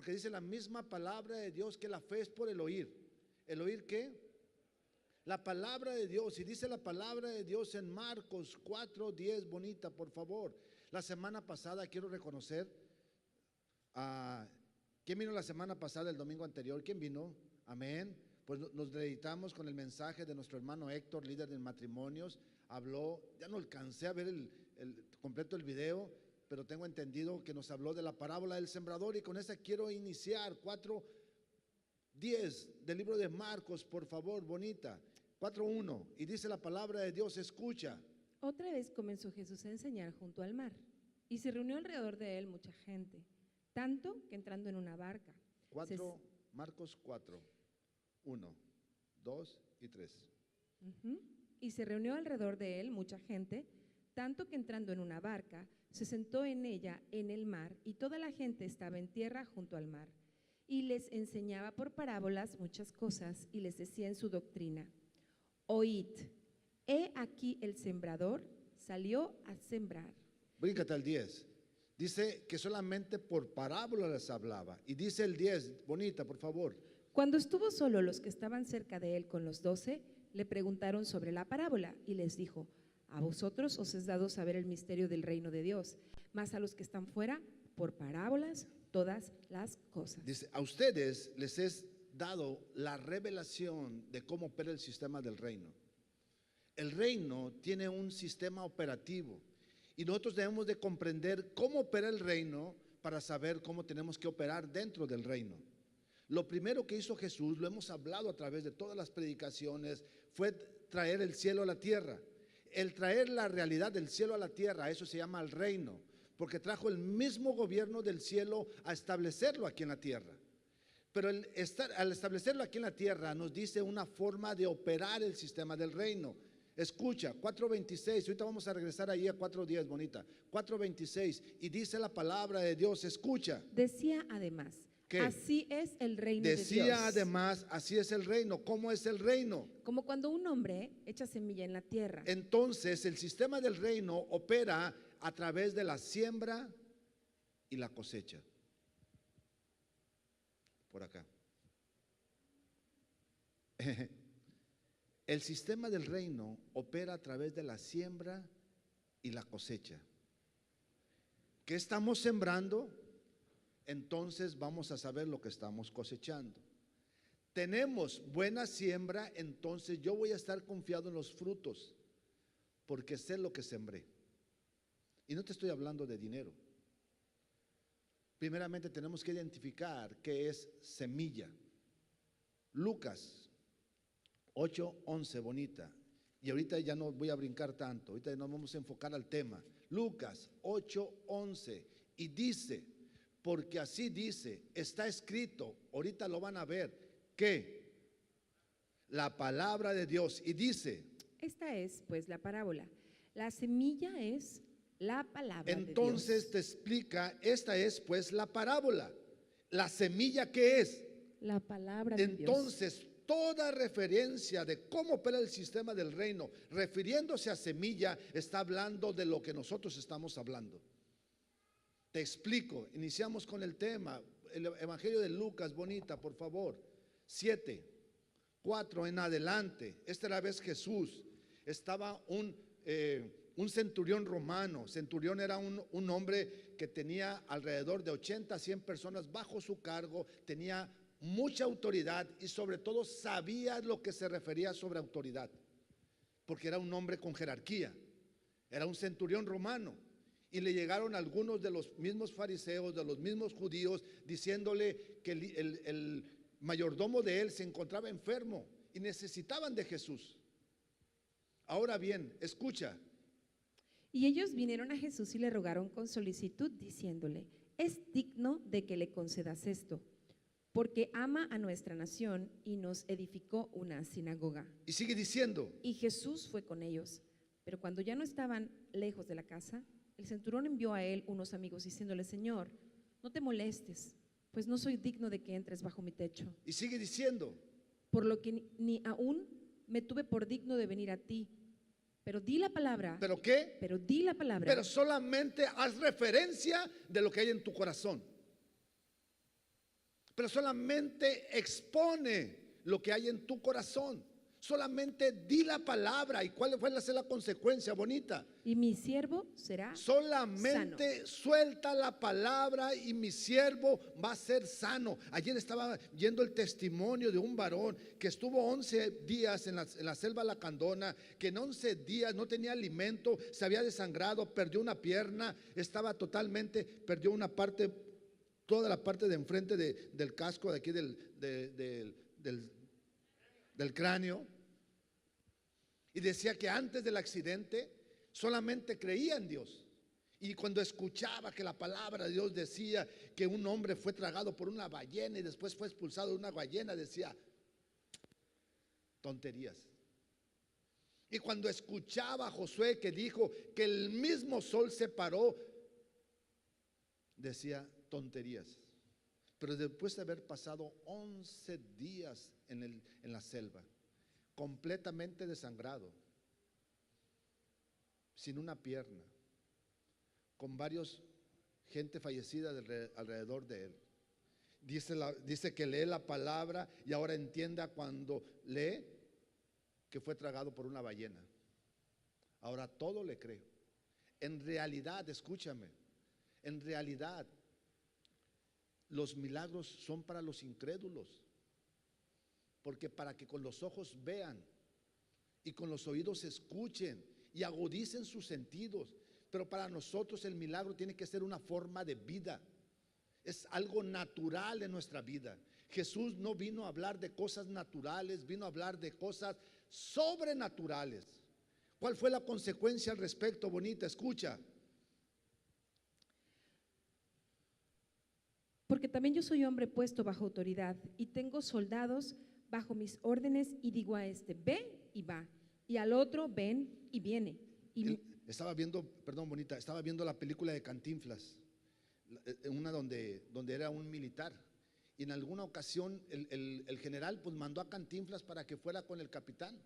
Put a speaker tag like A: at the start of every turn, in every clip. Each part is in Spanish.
A: porque dice la misma palabra de Dios que la fe es por el oír. ¿El oír qué? La palabra de Dios. Y dice la palabra de Dios en Marcos 4:10, bonita, por favor. La semana pasada quiero reconocer a... ¿Quién vino la semana pasada, el domingo anterior? ¿Quién vino? Amén. Pues nos deleitamos con el mensaje de nuestro hermano Héctor, líder de matrimonios. Habló, ya no alcancé a ver completo el video, pero tengo entendido que nos habló de la parábola del sembrador, y con esa quiero iniciar. 4:10 del libro de Marcos, por favor, bonita. 4:1, y dice la palabra de Dios, escucha.
B: Otra vez comenzó Jesús a enseñar junto al mar, y se reunió alrededor de él mucha gente, tanto que entrando en una barca.
A: Marcos 4:1, 2 y 3.
B: Y se reunió alrededor de él mucha gente, tanto que entrando en una barca, se sentó en ella en el mar, y toda la gente estaba en tierra junto al mar. Y les enseñaba por parábolas muchas cosas, y les decía en su doctrina: oíd, he aquí el sembrador salió a sembrar.
A: Bríncate al 10. Dice que solamente por parábolas les hablaba. Y dice el 10, bonita, por favor.
B: Cuando estuvo solo, los que estaban cerca de él con los 12 le preguntaron sobre la parábola, y les dijo: a vosotros os es dado saber el misterio del reino de Dios, mas a los que están fuera, por parábolas todas las cosas.
A: Dice, a ustedes les es dado la revelación de cómo opera el sistema del reino. El reino tiene un sistema operativo, y nosotros debemos de comprender cómo opera el reino para saber cómo tenemos que operar dentro del reino. Lo primero que hizo Jesús, lo hemos hablado a través de todas las predicaciones, fue traer el cielo a la tierra. El traer la realidad del cielo a la tierra, eso se llama el reino, porque trajo el mismo gobierno del cielo a establecerlo aquí en la tierra. Pero al establecerlo aquí en la tierra nos dice una forma de operar el sistema del reino. Escucha, 4:26, ahorita vamos a regresar ahí a 4:10, bonita. 4:26, y dice la palabra de Dios, escucha.
B: Decía además,
A: ¿qué?
B: Así es el reino de Dios.
A: Decía además, así es el reino. ¿Cómo es el reino?
B: Como cuando un hombre echa semilla en la tierra.
A: Entonces el sistema del reino opera a través de la siembra y la cosecha. Por acá. El sistema del reino opera a través de la siembra y la cosecha. ¿Qué estamos sembrando? Entonces vamos a saber lo que estamos cosechando. Tenemos buena siembra, entonces yo voy a estar confiado en los frutos, porque sé lo que sembré. Y no te estoy hablando de dinero. Primeramente tenemos que identificar qué es semilla. Lucas 8:11, bonita. Y ahorita ya no voy a brincar tanto, ahorita nos vamos a enfocar al tema. Lucas 8:11, y dice, porque así dice, está escrito, ahorita lo van a ver, que la palabra de Dios, y dice,
B: esta es pues la parábola. La semilla es la palabra
A: entonces
B: de Dios.
A: te explica, esta es pues la parábola. La semilla, ¿qué es?
B: La palabra de Dios.
A: Entonces toda referencia de cómo opera el sistema del reino, refiriéndose a semilla, está hablando de lo que nosotros estamos hablando. Te explico, iniciamos con el tema, el Evangelio de Lucas, bonita, por favor. 7:4 en adelante. Esta era la vez Jesús. Estaba un centurión romano. Centurión era un hombre que tenía alrededor de 80 a 100 personas bajo su cargo, tenía mucha autoridad y sobre todo sabía lo que se refería sobre autoridad, porque era un hombre con jerarquía, era un centurión romano. Y le llegaron algunos de los mismos fariseos, de los mismos judíos, diciéndole que el mayordomo de él se encontraba enfermo y necesitaban de Jesús. Ahora bien, escucha.
B: Y ellos vinieron a Jesús y le rogaron con solicitud, diciéndole: es digno de que le concedas esto, porque ama a nuestra nación y nos edificó una sinagoga.
A: Y sigue diciendo.
B: Y Jesús fue con ellos, pero cuando ya no estaban lejos de la casa, el centurión envió a él unos amigos diciéndole: Señor, no te molestes, pues no soy digno de que entres bajo mi techo.
A: Y sigue diciendo.
B: Por lo que ni aún me tuve por digno de venir a ti, pero di la palabra.
A: ¿Pero qué?
B: Pero di la palabra.
A: Pero solamente haz referencia de lo que hay en tu corazón. pero solamente expone lo que hay en tu corazón. Solamente di la palabra. ¿Y cuál fue la consecuencia bonita?
B: Y mi siervo será
A: solamente
B: sano.
A: Suelta la palabra y mi siervo va a ser sano. Ayer estaba yendo el testimonio de un varón que estuvo 11 días en la selva lacandona, que en 11 días no tenía alimento, se había desangrado, perdió una pierna, estaba totalmente, perdió una parte, toda la parte de enfrente del casco de aquí del cráneo. Y decía que antes del accidente solamente creía en Dios. Y cuando escuchaba que la palabra de Dios decía que un hombre fue tragado por una ballena y después fue expulsado de una ballena, decía tonterías. Y cuando escuchaba a Josué que dijo que el mismo sol se paró, decía tonterías. Pero después de haber pasado 11 días en la selva, completamente desangrado, sin una pierna, con varios gente fallecida alrededor de él, dice que lee la palabra y ahora entienda cuando lee que fue tragado por una ballena. Ahora todo le cree. En realidad, escúchame, en realidad los milagros son para los incrédulos, porque para que con los ojos vean y con los oídos escuchen y agudicen sus sentidos. Pero para nosotros el milagro tiene que ser una forma de vida, es algo natural en nuestra vida. Jesús no vino a hablar de cosas naturales, vino a hablar de cosas sobrenaturales. ¿Cuál fue la consecuencia al respecto, bonita? Escucha.
B: Porque también yo soy hombre puesto bajo autoridad y tengo soldados bajo mis órdenes, y digo a este, ve y va, y al otro, ven y viene.
A: Estaba viendo, perdón, bonita, estaba viendo la película de Cantinflas, una donde era un militar, y en alguna ocasión el general pues mandó a Cantinflas para que fuera con el capitán,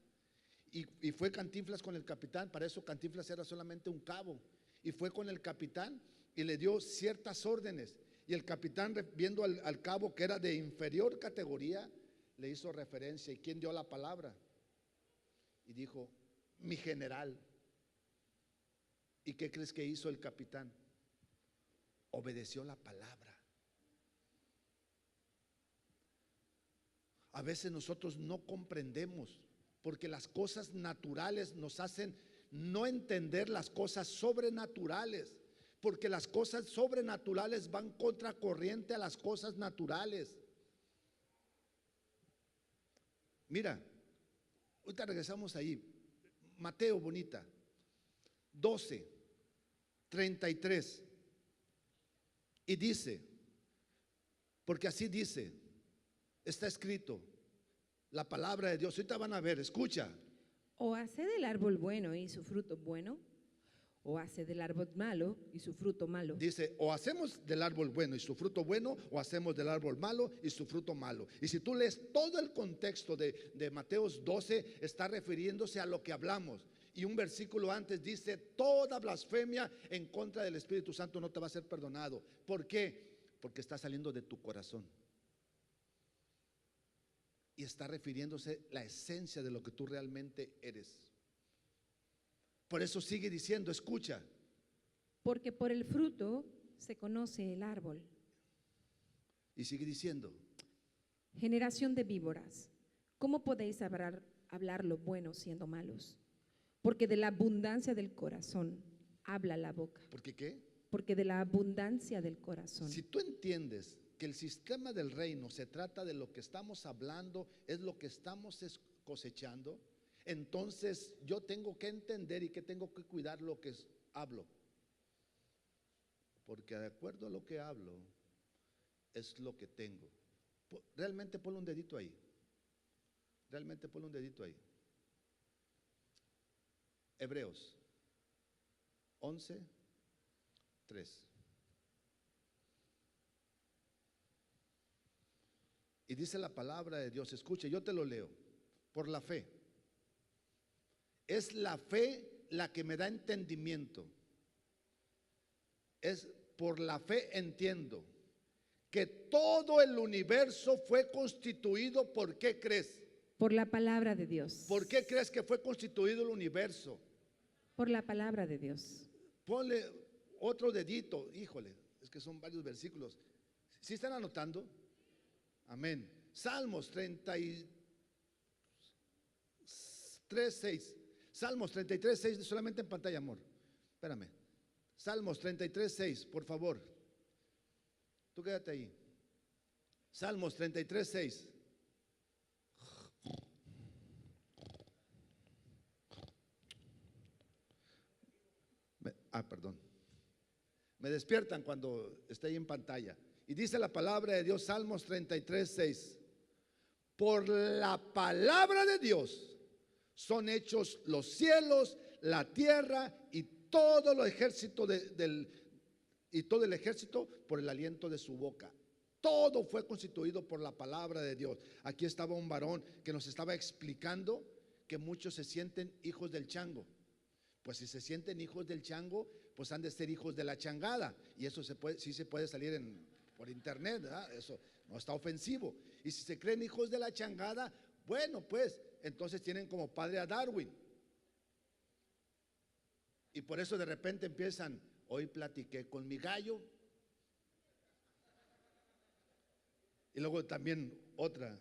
A: y fue Cantinflas con el capitán. Para eso Cantinflas era solamente un cabo, y fue con el capitán y le dio ciertas órdenes, y el capitán, viendo al cabo que era de inferior categoría, le hizo referencia. ¿Y quién dio la palabra? Y dijo, mi general. ¿Y qué crees que hizo el capitán? Obedeció la palabra. A veces nosotros no comprendemos, porque las cosas naturales nos hacen no entender las cosas sobrenaturales, porque las cosas sobrenaturales van contracorriente a las cosas naturales. Mira, ahorita regresamos ahí. Mateo, bonita, 12:33. Y dice, porque así dice, está escrito, la palabra de Dios. Ahorita van a ver, escucha.
B: O hace del árbol bueno y su fruto bueno, o hace del árbol malo y su fruto malo.
A: Dice, o hacemos del árbol bueno y su fruto bueno, o hacemos del árbol malo y su fruto malo. Y si tú lees todo el contexto de Mateos 12, está refiriéndose a lo que hablamos. Y un versículo antes dice, toda blasfemia en contra del Espíritu Santo no te va a ser perdonado. ¿Por qué? Porque está saliendo de tu corazón. Y está refiriéndose la esencia de lo que tú realmente eres. Por eso sigue diciendo, escucha.
B: Porque por el fruto se conoce el árbol.
A: Y sigue diciendo.
B: Generación de víboras, ¿cómo podéis hablar lo bueno siendo malos? Porque de la abundancia del corazón habla la boca.
A: ¿Por qué qué?
B: Porque de la abundancia del corazón.
A: Si tú entiendes que el sistema del reino se trata de lo que estamos hablando, es lo que estamos cosechando, entonces yo tengo que entender y que tengo que cuidar lo que hablo. Porque de acuerdo a lo que hablo, es lo que tengo. Realmente ponle un dedito ahí. Realmente ponle un dedito ahí. Hebreos 11:3. Y dice la palabra de Dios, escuche, yo te lo leo, por la fe. Es la fe la que me da entendimiento. Es por la fe entiendo que todo el universo fue constituido, ¿por qué crees?
B: Por la palabra de Dios.
A: ¿Por qué crees que fue constituido el universo?
B: Por la palabra de Dios.
A: Ponle otro dedito, híjole, es que son varios versículos. ¿Sí están anotando? Amén. Salmos 33:6. Salmos 33:6, solamente en pantalla, amor. Espérame. Salmos 33:6, por favor. Tú quédate ahí. Salmos 33:6. Perdón. Me despiertan cuando esté ahí en pantalla. Y dice la palabra de Dios, Salmos 33:6. Por la palabra de Dios son hechos los cielos, la tierra y todo el ejército todo el ejército por el aliento de su boca. Todo fue constituido por la palabra de Dios. Aquí estaba un varón que nos estaba explicando que muchos se sienten hijos del chango. Pues si se sienten hijos del chango, pues han de ser hijos de la changada. Y eso sí se puede salir por internet, ¿verdad? Eso no está ofensivo. Y si se creen hijos de la changada, bueno, pues entonces tienen como padre a Darwin. Y por eso de repente empiezan, hoy platiqué con mi gallo. Y luego también otra,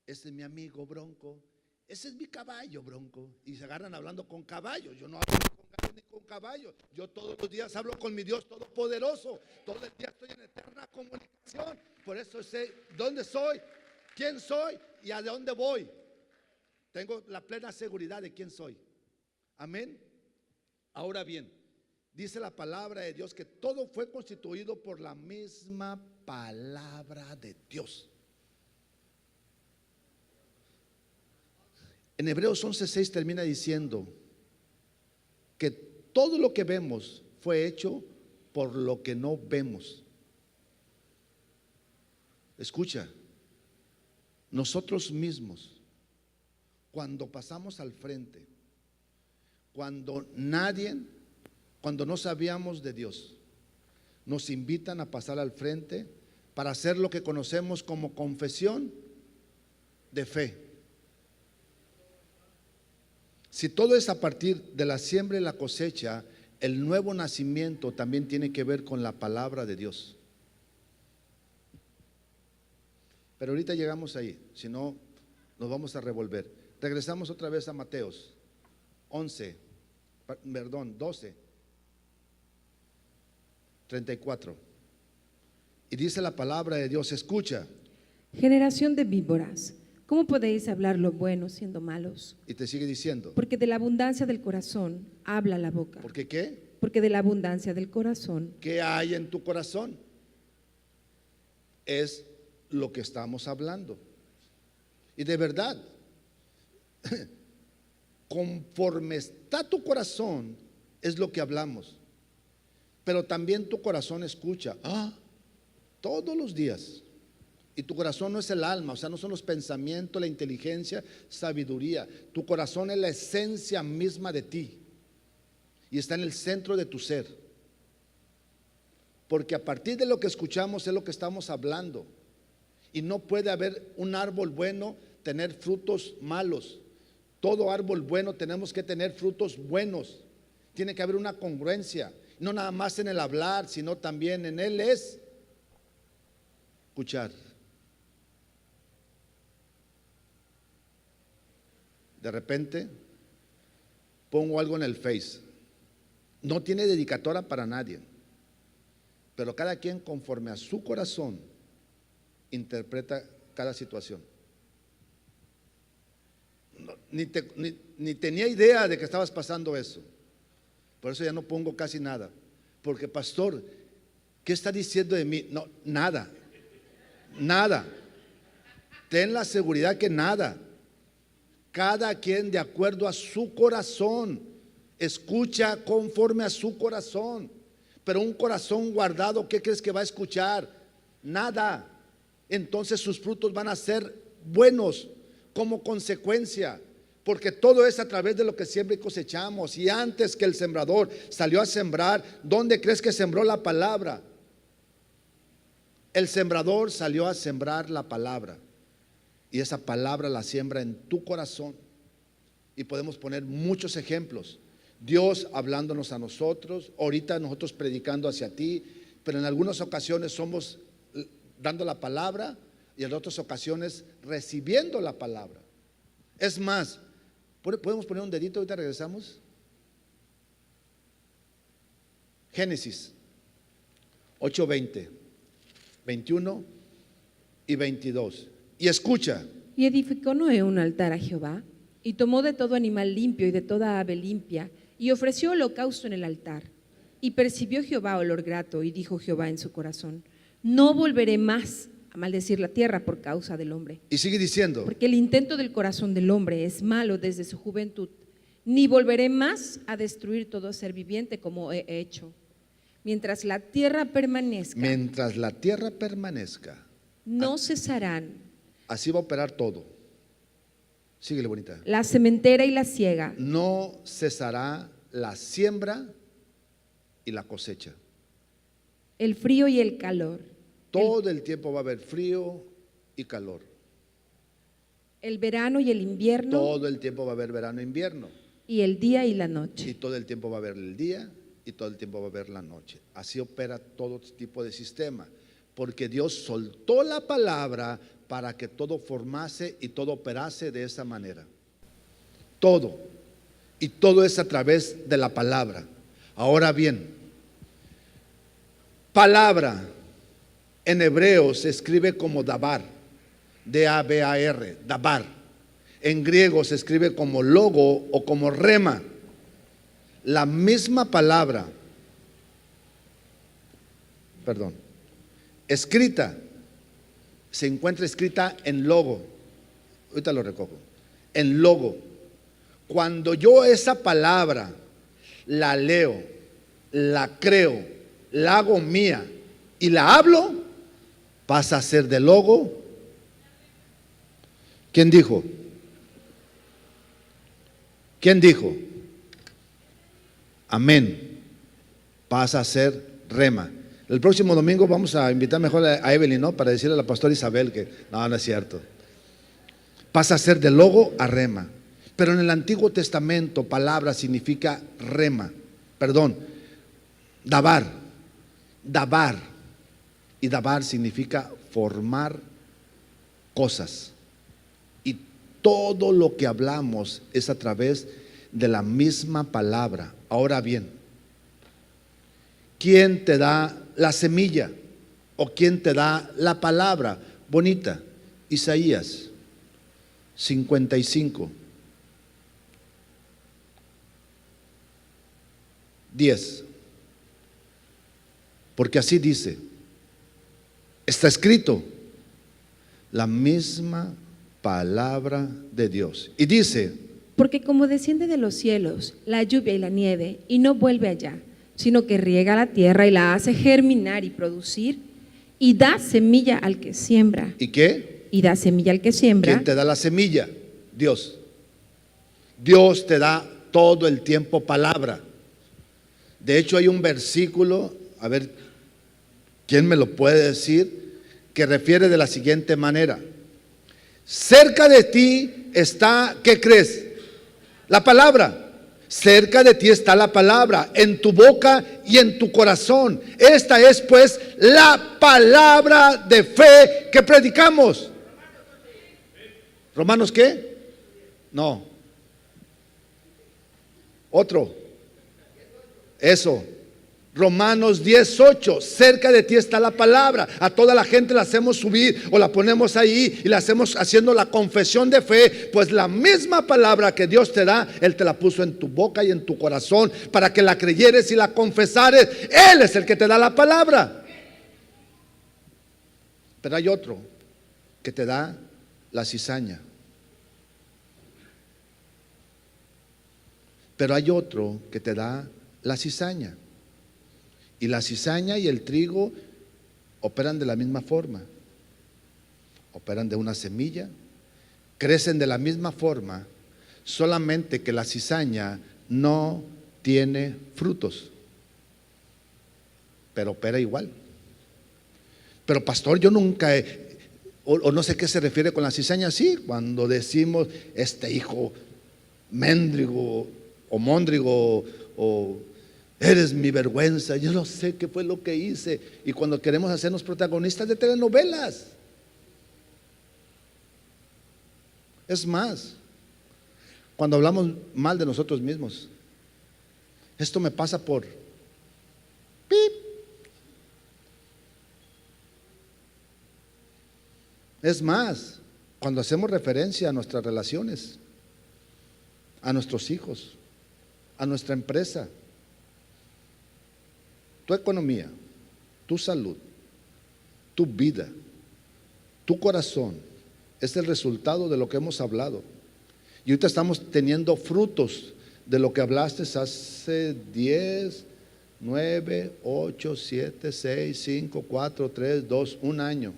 A: este es mi amigo Bronco. Ese es mi caballo, Bronco. Y se agarran hablando con caballos. Yo no hablo ni con gallo ni con caballo. Yo todos los días hablo con mi Dios Todopoderoso. Todo el día estoy en eterna comunicación. Por eso sé dónde soy, quién soy y a dónde voy. Tengo la plena seguridad de quién soy. Amén. Ahora bien, dice la palabra de Dios que todo fue constituido por la misma palabra de Dios. En Hebreos 11:6 termina diciendo que todo lo que vemos fue hecho por lo que no vemos. Escucha, nosotros mismos, cuando pasamos al frente, cuando no sabíamos de Dios, nos invitan a pasar al frente para hacer lo que conocemos como confesión de fe. Si todo es a partir de la siembra y la cosecha, el nuevo nacimiento también tiene que ver con la palabra de Dios. Pero ahorita llegamos ahí, si no nos vamos a revolver. Regresamos otra vez a Mateos 12:34. Y dice la palabra de Dios, escucha.
B: Generación de víboras, ¿cómo podéis hablar lo bueno siendo malos?
A: Y te sigue diciendo.
B: Porque de la abundancia del corazón habla la boca.
A: ¿Por qué qué?
B: Porque de la abundancia del corazón.
A: ¿Qué hay en tu corazón? Es lo que estamos hablando. Y de verdad, conforme está tu corazón, es lo que hablamos. Pero también tu corazón escucha todos los días. Y tu corazón no es el alma, o sea, no son los pensamientos, la inteligencia, sabiduría. Tu corazón es la esencia misma de ti y está en el centro de tu ser. Porque a partir de lo que escuchamos es lo que estamos hablando. Y no puede haber un árbol bueno tener frutos malos. Todo árbol bueno tenemos que tener frutos buenos. Tiene que haber una congruencia, no nada más en el hablar, sino también en él es escuchar. De repente pongo algo en el Face. No tiene dedicatoria para nadie, pero cada quien conforme a su corazón interpreta cada situación. Ni tenía idea de que estabas pasando eso. Por eso ya no pongo casi nada. Porque pastor, ¿qué está diciendo de mí? No, nada. Nada. Ten la seguridad que nada. Cada quien de acuerdo a su corazón. Escucha conforme a su corazón. Pero un corazón guardado, ¿qué crees que va a escuchar? Nada. Entonces sus frutos van a ser buenos como consecuencia, porque todo es a través de lo que siempre cosechamos. Y antes que el sembrador salió a sembrar, ¿dónde crees que sembró la palabra? El sembrador salió a sembrar la palabra y esa palabra la siembra en tu corazón. Y podemos poner muchos ejemplos. Dios hablándonos a nosotros, ahorita nosotros predicando hacia ti, pero en algunas ocasiones somos dando la palabra y en otras ocasiones recibiendo la palabra. Es más, ¿podemos poner un dedito? Ahorita regresamos. Génesis 8:20, 21 y 22. Y escucha.
B: Y edificó Noé un altar a Jehová, y tomó de todo animal limpio y de toda ave limpia, y ofreció holocausto en el altar. Y percibió Jehová olor grato, y dijo Jehová en su corazón: no volveré más a maldecir la tierra por causa del hombre.
A: Y sigue diciendo.
B: Porque el intento del corazón del hombre es malo desde su juventud, ni volveré más a destruir todo ser viviente como he hecho. Mientras la tierra permanezca, no cesarán.
A: Así va a operar todo. Síguele, bonita.
B: La sementera y la siega.
A: No cesará la siembra y la cosecha.
B: El frío y el calor.
A: Todo el tiempo va a haber frío y calor.
B: El verano y el invierno.
A: Todo el tiempo va a haber verano e invierno.
B: Y el día y la noche.
A: Y todo el tiempo va a haber el día y todo el tiempo va a haber la noche. Así opera todo tipo de sistema. Porque Dios soltó la palabra para que todo formase y todo operase de esa manera. Todo. Y todo es a través de la palabra. Ahora bien, palabra en hebreo se escribe como dabar, D-A-B-A-R, dabar. En griego se escribe como logo o como rema. La misma palabra, escrita, se encuentra escrita en logo. Ahorita lo recojo. En logo. Cuando yo esa palabra la leo, la creo, la hago mía y la hablo, pasa a ser de logo. ¿Quién dijo? ¿Quién dijo? Amén. Pasa a ser rema. El próximo domingo vamos a invitar mejor a Evelyn, ¿no? Para decirle a la pastora Isabel que no es cierto. Pasa a ser de logo a rema. Pero en el Antiguo Testamento palabra significa rema. Dabar. Dabar. Y dabar significa formar cosas. Y todo lo que hablamos es a través de la misma palabra. Ahora bien, ¿quién te da la semilla? ¿O quién te da la palabra? Bonita. Isaías 55, 10. Porque así dice, está escrito, la misma palabra de Dios. Y dice,
B: porque como desciende de los cielos la lluvia y la nieve, y no vuelve allá, sino que riega la tierra y la hace germinar y producir, y da semilla al que siembra.
A: ¿Y qué?
B: Y da semilla al que siembra.
A: ¿Quién te da la semilla? Dios. Dios te da todo el tiempo palabra. De hecho hay un versículo, a ver, ¿quién me lo puede decir? Que refiere de la siguiente manera: cerca de ti está, ¿qué crees? La palabra. Cerca de ti está la palabra, en tu boca y en tu corazón. Esta es pues la palabra de fe que predicamos. ¿Romanos qué? No. Otro. Eso. Romanos 10:8, cerca de ti está la palabra. A toda la gente la hacemos subir o la ponemos ahí y la hacemos haciendo la confesión de fe. Pues la misma palabra que Dios te da, Él te la puso en tu boca y en tu corazón para que la creyeres y la confesares. Él es el que te da la palabra. Pero hay otro que te da la cizaña. Pero hay otro que te da la cizaña. Y la cizaña y el trigo operan de la misma forma. Operan de una semilla, crecen de la misma forma, solamente que la cizaña no tiene frutos, pero opera igual. Pero pastor, yo nunca o no sé qué se refiere con la cizaña. Sí, cuando decimos este hijo méndrigo o móndrigo o eres mi vergüenza, yo no sé qué fue lo que hice. Y cuando queremos hacernos protagonistas de telenovelas. Es más, cuando hablamos mal de nosotros mismos, esto me pasa por pip. Es más, cuando hacemos referencia a nuestras relaciones, a nuestros hijos, a nuestra empresa, tu economía, tu salud, tu vida, tu corazón, es el resultado de lo que hemos hablado. Y ahorita estamos teniendo frutos de lo que hablaste hace 10, 9, 8, 7, 6, 5, 4, 3, 2, un año.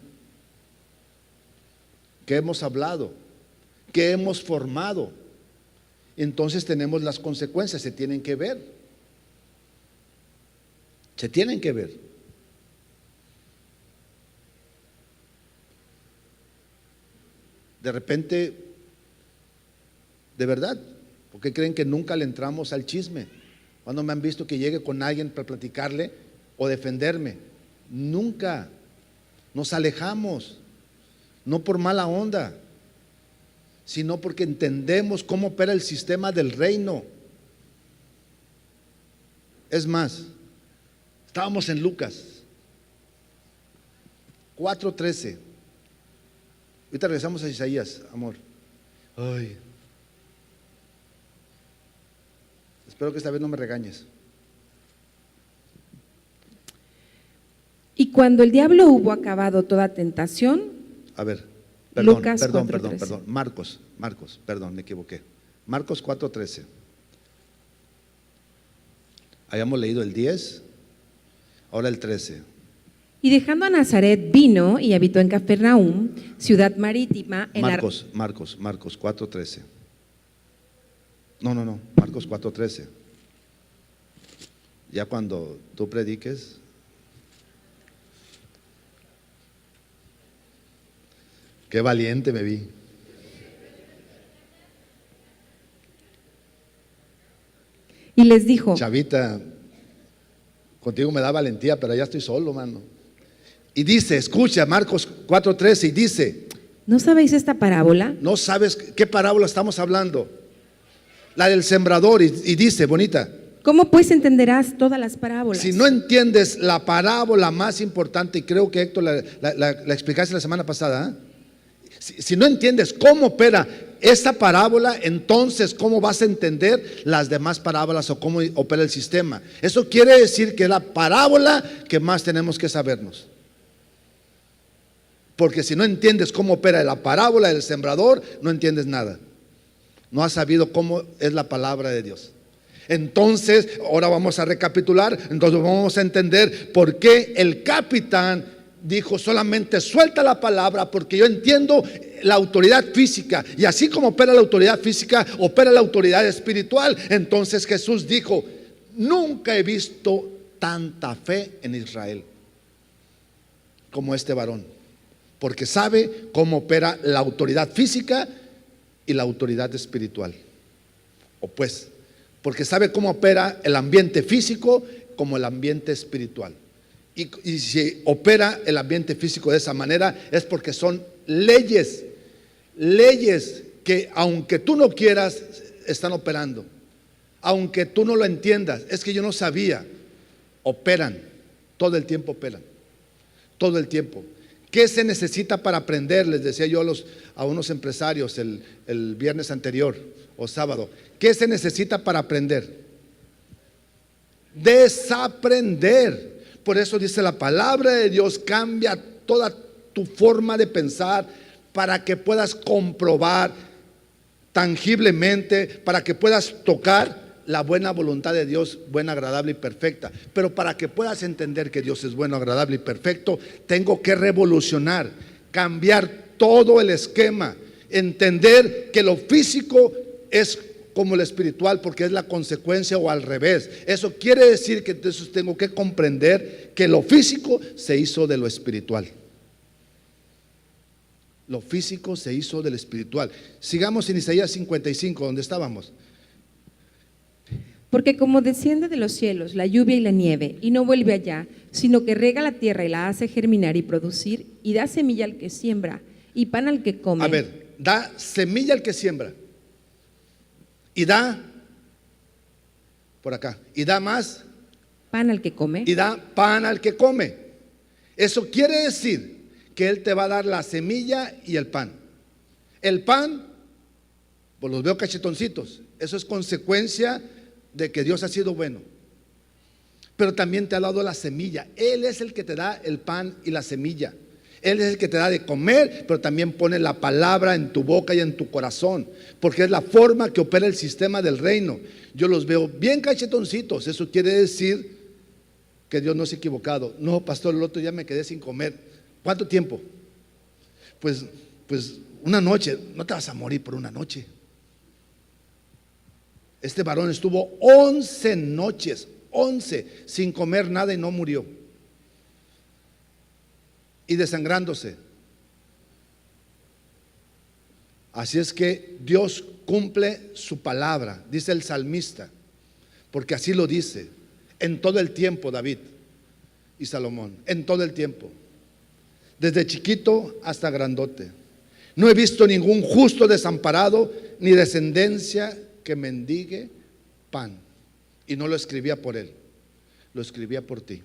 A: ¿Qué hemos hablado? ¿Qué hemos formado? Entonces tenemos las consecuencias, se tienen que ver. Se tienen que ver. De repente, de verdad, ¿por qué creen que nunca le entramos al chisme? ¿Cuándo me han visto que llegue con alguien para platicarle o defenderme? Nunca. Nos alejamos, no por mala onda, sino porque entendemos cómo opera el sistema del reino. Es más, estábamos en Lucas 4:13. Ahorita regresamos a Isaías, amor. Ay, espero que esta vez no me regañes.
B: Y cuando el diablo hubo acabado toda tentación.
A: A ver, perdón,
B: Lucas
A: perdón,
B: 4:13.
A: Marcos, perdón, me equivoqué. Marcos 4:13. Habíamos leído el 10, ahora el 13.
B: Y dejando a Nazaret vino y habitó en Capernaum, ciudad marítima.
A: Marcos 4:13. No, Marcos 4:13. Ya cuando tú prediques. Qué valiente me vi.
B: Y les dijo:
A: Chavita, contigo me da valentía, pero ya estoy solo, mano. Y dice, escucha Marcos 4:13 y dice:
B: ¿no sabéis esta parábola?
A: ¿no sabes qué parábola estamos hablando? La del sembrador. Y dice, bonita,
B: ¿cómo pues entenderás todas las parábolas?
A: si no entiendes la parábola más importante, y creo que Héctor la explicaste la semana pasada, ¿eh? Si no entiendes cómo opera esta parábola, entonces ¿cómo vas a entender las demás parábolas o cómo opera el sistema? Eso quiere decir que es la parábola que más tenemos que sabernos. Porque si no entiendes cómo opera la parábola del sembrador, no entiendes nada. No has sabido cómo es la palabra de Dios. Entonces, ahora vamos a recapitular. Entonces vamos a entender por qué el capitán dijo solamente suelta la palabra, porque yo entiendo la autoridad física, y así como opera la autoridad física, opera la autoridad espiritual. Entonces Jesús dijo: nunca he visto tanta fe en Israel como este varón, porque sabe cómo opera la autoridad física y la autoridad espiritual. O pues, porque sabe cómo opera el ambiente físico como el ambiente espiritual. Y si opera el ambiente físico de esa manera, es porque son leyes que aunque tú no quieras, están operando. Aunque tú no lo entiendas, es que yo no sabía, operan, todo el tiempo operan, todo el tiempo. ¿Qué se necesita para aprender? Les decía yo a unos empresarios el viernes anterior o sábado. ¿Qué se necesita para aprender? Desaprender. Por eso dice la palabra de Dios, cambia toda tu forma de pensar para que puedas comprobar tangiblemente, para que puedas tocar la buena voluntad de Dios, buena, agradable y perfecta. Pero para que puedas entender que Dios es bueno, agradable y perfecto, tengo que revolucionar, cambiar todo el esquema, entender que lo físico es como lo espiritual, porque es la consecuencia, o al revés. Eso quiere decir que entonces tengo que comprender que lo físico se hizo de lo espiritual. Lo físico se hizo del espiritual. Sigamos en Isaías 55, donde estábamos.
B: Porque como desciende de los cielos la lluvia y la nieve, y no vuelve allá, sino que riega la tierra y la hace germinar y producir, y da semilla al que siembra, y pan al que come.
A: A ver, da semilla al que siembra. Y da, por acá, y da más.
B: Pan al que come.
A: Y da pan al que come. Eso quiere decir que Él te va a dar la semilla y el pan. El pan, pues los veo cachetoncitos. Eso es consecuencia de que Dios ha sido bueno. Pero también te ha dado la semilla. Él es el que te da el pan y la semilla. Él es el que te da de comer, pero también pone la palabra en tu boca y en tu corazón, porque es la forma que opera el sistema del reino. Yo los veo bien cachetoncitos. Eso quiere decir que Dios no se ha equivocado. No, pastor, el otro día me quedé sin comer. ¿Cuánto tiempo? Pues una noche. No te vas a morir por una noche. Este varón estuvo 11 noches, 11, sin comer nada y no murió. Y desangrándose. Así es que Dios cumple su palabra, dice el salmista, porque así lo dice, en todo el tiempo David y Salomón, en todo el tiempo, desde chiquito hasta grandote. No he visto ningún justo desamparado, ni descendencia que mendigue pan. Y no lo escribía por él, lo escribía por ti.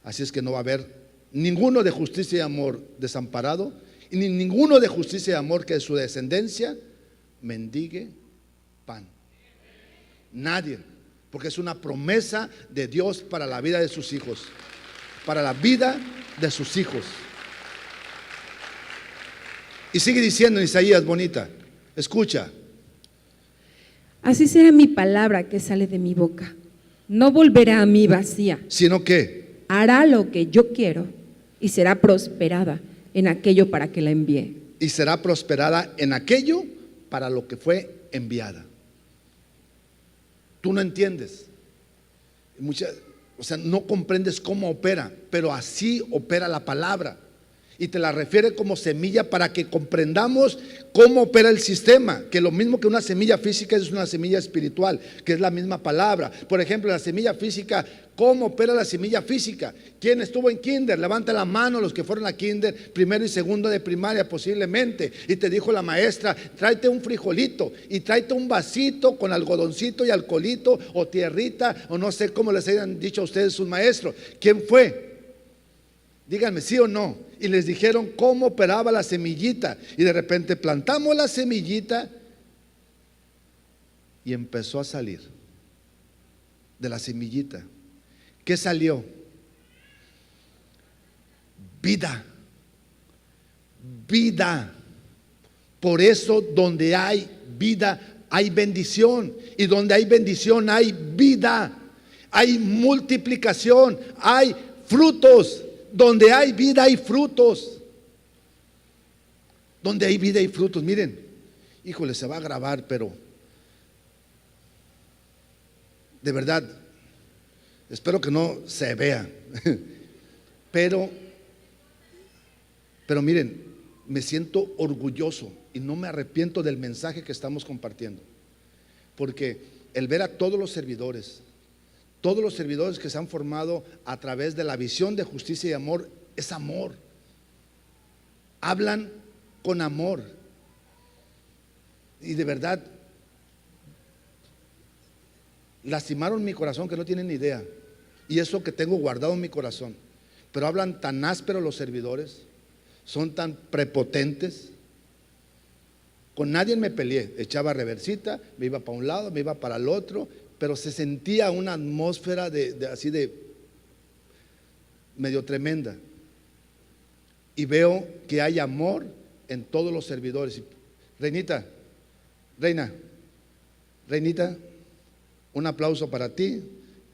A: Así es que no va a haber ninguno de justicia y amor desamparado, y ni ninguno de justicia y amor que de su descendencia mendigue pan. Nadie, porque es una promesa de Dios para la vida de sus hijos, para la vida de sus hijos. Y sigue diciendo en Isaías, bonita, escucha.
B: Así será mi palabra que sale de mi boca. No volverá a mí vacía,
A: Sino que
B: hará lo que yo quiero y será prosperada en aquello para que la envíe.
A: y será prosperada en aquello para lo que fue enviada. Tú no entiendes, no comprendes cómo opera, pero así opera la palabra. Y te la refiere como semilla para que comprendamos cómo opera el sistema, que lo mismo que una semilla física es una semilla espiritual, que es la misma palabra. Por ejemplo, la semilla física, ¿cómo opera la semilla física? ¿Quién estuvo en kinder? Levanta la mano los que fueron a kinder, primero y segundo de primaria posiblemente, y te dijo la maestra, tráete un frijolito y tráete un vasito con algodoncito y alcoholito o tierrita, o no sé cómo les hayan dicho a ustedes sus maestros. ¿Quién fue? Díganme, ¿sí o no? Y les dijeron cómo operaba la semillita. Y de repente plantamos la semillita y empezó a salir de la semillita. ¿Qué salió? Vida. Vida. Por eso donde hay vida hay bendición. Y donde hay bendición hay vida. Hay multiplicación. Hay frutos. Donde hay vida hay frutos. Donde hay vida hay frutos. Miren, híjole, se va a grabar, pero de verdad, espero que no se vea. Pero miren, me siento orgulloso y no me arrepiento del mensaje que estamos compartiendo. Porque el ver a todos los servidores que se han formado a través de la visión de justicia y amor, es amor. Hablan con amor. Y de verdad, lastimaron mi corazón que no tienen ni idea. Y eso que tengo guardado en mi corazón. Pero hablan tan áspero los servidores, son tan prepotentes. Con nadie me peleé, echaba reversita, me iba para un lado, me iba para el otro, pero se sentía una atmósfera así de medio tremenda. Y veo que hay amor en todos los servidores. Reinita, un aplauso para ti